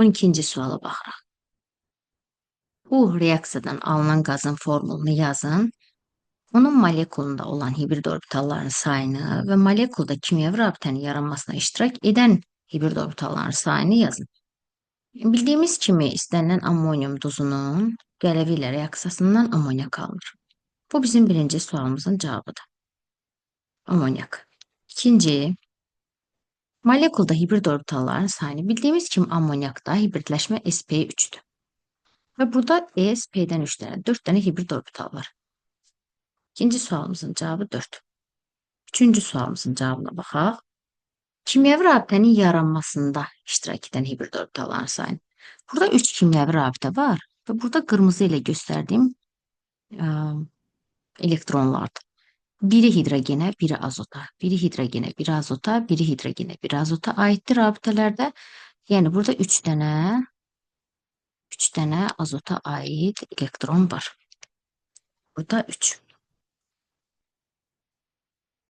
12-ci suala baxırıq. Bu reaksiyadan alınan qazın formulunu yazın. Onun molekulunda olan hibrid orbitalların sayını və molekulda kimyəvi rabitənin yaranmasına iştirak edən hibrid orbitalların sayını yazın. Bildiyimiz kimi istənilən ammonium duzunun qələvi ilə reaksiyasından amonyak alınır. Bu bizim birinci sualımızın cavabıdır. Amonyak. İkinci, molekulda hibrid orbitalların sayını bildiyimiz kimi amonyakda hibridləşmə sp3'dür. Və burada sp'dən 3 dənə, 4 dənə hibrid orbital var. İkinci sualımızın cavabı 4. Üçüncü sualımızın cavabına baxaq. Kimyəvi rabitənin yaranmasında iştirak edən hibrid orbitalların sayını. Burada 3 kimyəvi rabitə var və burada qırmızı ilə göstərdiyim elektronlardır. Biri hidrogenə, biri azota, biri hidrogenə, biri azota, biri hidrogenə, biri azota aiddir rabitələrdə. Yəni burada 3 dənə azota aid elektron var. Burada 3.